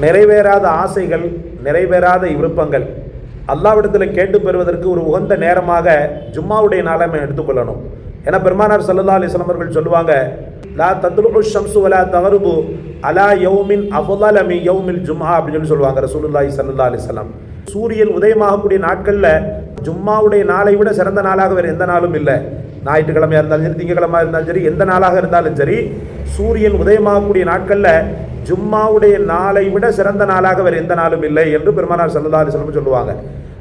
நிறைவேறாத ஆசைகள், நிறைவேறாத விருப்பங்கள் அல்லாஹ்விடத்தில் கேட்டு பெறுவதற்கு ஒரு உகந்த நேரமாக ஜும்மாவுடைய நாளை நம்ம எடுத்துக்கொள்ளணும். ஏன்னா பெருமானார் ஸல்லல்லாஹு அலைஹி வஸல்லம் அவர்கள் சொல்லுவாங்க, லா தத்லுஉ ஷம்ஸு வலா தகருபு அலா யௌமின் அஃதல மின் யௌமில் ஜும்ஆ அப்படின்னு சொல்லுவாங்க ரசூலுல்லாஹி ஸல்லல்லாஹு அலைஹி வஸல்லம். சூரியன் உதயமாகக்கூடிய நாட்களில் ஜும்மாவுடைய நாளை விட சிறந்த நாளாக வேறு எந்த நாளும் இல்லை. ஞாயிற்றுக்கிழமையாக இருந்தாலும் சரி, திங்கக்கிழமையாக இருந்தாலும் சரி, எந்த நாளாக இருந்தாலும் சரி, சூரியன் உதயமாகக்கூடிய நாட்களில் ஜும்மாவுடைய நாளை விட சிறந்த நாளாக வேறு எந்த நாளும் இல்லை என்று பெருமானார் ஸல்லல்லாஹு அலைஹி வஸல்லம் சொல்லுவாங்க.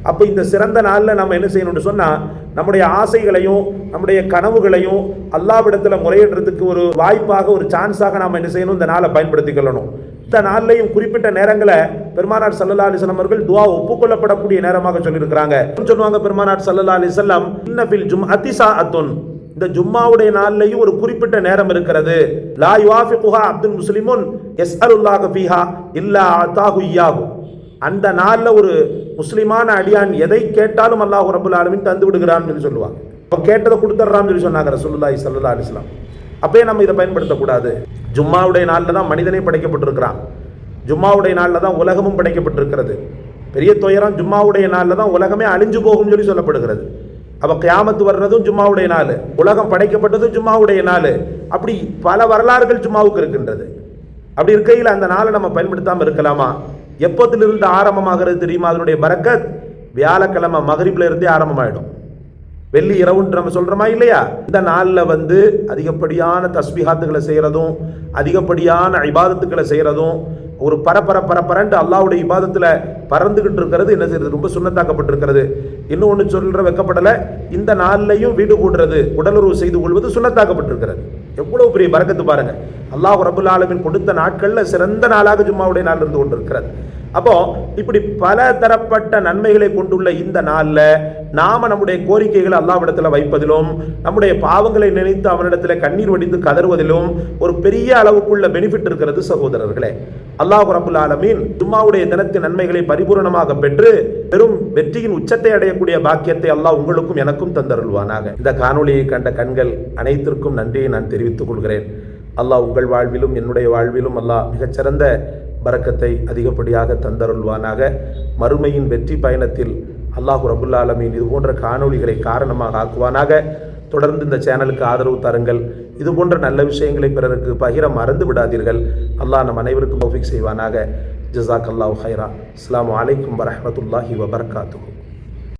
அப்போ இந்த சிறந்த நாளில் நம்ம என்ன செய்யணும்னு சொன்னால், நம்முடைய ஆசைகளையும் நம்முடைய கனவுகளையும் அல்லாஹ்விடத்தில் முறையிடுறதுக்கு ஒரு வாய்ப்பாக, ஒரு சான்ஸாக நாம் என்ன செய்யணும், இந்த நாளை பயன்படுத்திக் கொள்ளணும். இந்த நாள்லையும் குறிப்பிட்ட நேரங்களை பெருமானார் ஸல்லல்லாஹு அலைஹி வஸல்லம் அவர்கள் துஆ ஒப்புக்கொள்ளப்படக்கூடிய நேரமாக சொல்லியிருக்கிறாங்க. சொல்லுவாங்க பெருமானார் ஸல்லல்லாஹு அலைஹி வஸல்லம், இன்ன ஃபில் ஜும்அத்தி ஸாஅத்துன், இந்த ஜும்மாவுடைய நாள்லையும் ஒரு குறிப்பிட்ட நேரம் இருக்கிறது. லா யுவாஃபிகுஹா அப்துல் முஸ்லிமுன் யஸ்அலுல்லாஹ ஃபீஹா இல்லா அதாஹு இய்யாஹு, அந்த நாளில் ஒரு முஸ்லிமான அடியான் எதை கேட்டாலும் அல்லாஹ் ரப்பல் ஆலமீன் தந்து விடுகிறான்னு சொல்லி சொல்லுவாங்க. இப்போ கேட்டதை கொடுத்துட்றான்னு சொல்லி சொன்னாங்க ரசூலுல்லாஹி ஸல்லல்லாஹு அலைஹி வஸல்லம். அப்பயே நம்ம இதை பயன்படுத்தக்கூடாது. ஜும்மாவுடைய நாளில் தான் மனிதனே படைக்கப்பட்டிருக்கிறான். ஜும்மாவுடைய நாளில் தான் உலகமும் படைக்கப்பட்டிருக்கிறது. பெரிய துயரம், ஜும்மாவுடைய நாளில் தான் உலகமே அழிஞ்சு போகும் சொல்லி சொல்லப்படுகிறது. அப்போ கியாமத்து வர்றதும் ஜும்மாவுடைய நாள், உலகம் படைக்கப்பட்டதும் ஜும்மாவுடைய நாள். அப்படி பல வரலாறுகள் ஜும்மாவுக்கு இருக்கின்றது. அப்படி இருக்கையில் அந்த நாளை நம்ம பயன்படுத்தாமல் இருக்கலாமா? எப்போதிலிருந்து ஆரம்பமாகிறது தெரியுமா? அதனுடைய பரக்கத் வியாழக்கிழமை மகரிப்ல இருந்தே ஆரம்பமாயிடும். வெள்ளி இரவுன்னு நம்ம சொல்றோமா இல்லையா? இந்த நாளில் அதிகப்படியான தஸ்பீஹாத்துகளை செய்யறதும், அதிகப்படியான இபாதத்துக்களை செய்யறதும், ஒரு பரப்பரண்டு அல்லாஹ்வுடைய இபாதத்தில் பறந்துகிட்டு இருக்கிறது என்ன செய்யறது, ரொம்ப சுன்னத்தாக்கப்பட்டிருக்கிறது. இன்னும் ஒன்று சொல்ற வைக்கப்படலை, இந்த நாள்லையும் வீடு கூடுறது, உடலுறவு செய்து கொள்வது சுன்னத்தாக்கப்பட்டிருக்கிறது. எவ்வளவு பெரிய பரக்கத்து பாருங்க. அல்லாஹ் ரப்பல் ஆலமீன் கொடுத்த நாட்களில் சிறந்த நாளாக ஜும்மாவுடைய நாள் இருந்து கொண்டிருக்கிறது. அப்போ இப்படி பல தரப்பட்ட நன்மைகளை கொண்டுள்ள இந்த நாளில் நாம நம்முடைய கோரிக்கைகளை அல்லாஹ்விடத்தில் வைப்பதிலும், நம்முடைய பாவங்களை நினைத்து அவனிடத்தில் கண்ணீர் வடித்து கதறுவதிலும் ஒரு பெரிய அளவுக்குள்ள பெனிஃபிட் இருக்கிறது சகோதரர்களே. அல்லாஹ் ரப்பல் ஆலமீன் ஜும்மாவுடைய தினத்தின் நன்மைகளை பரிபூரணமாக பெற்று பெரும் வெற்றியின் உச்சத்தை அடையக்கூடிய பாக்கியத்தை அல்லாஹ் உங்களுக்கும் எனக்கும் தந்தருள்வானாக. இந்த காணொளியை கண்ட கண்கள் அனைத்திற்கும் நன்றியை நான் தெரிவித்துக் கொள்கிறேன். அல்லாஹ் உங்கள் வாழ்விலும் என்னுடைய வாழ்விலும் அல்லாஹ் மிகச்சிறந்த பரக்கத்தை அதிகப்படியாக தந்தருள்வானாக. மறுமையின் வெற்றி பயணத்தில் அல்லாஹ் ரப்பல் ஆலமீன் இது போன்ற காணொளிகளை காரணமாக ஆக்குவானாக. தொடர்ந்து இந்த சேனலுக்கு ஆதரவு தாருங்கள். இது போன்ற நல்ல விஷயங்களை பிறருக்கு பகிர மறந்து விடாதீர்கள். அல்லாஹ் நம் அனைவருக்கும் தௌஃபீக் செய்வானாக. ஜஸாக்கல்லாஹு ஹைரா. அஸ்ஸலாமு அலைக்கும் வரஹ்மத்துல்லாஹி வபரகாத்துஹு.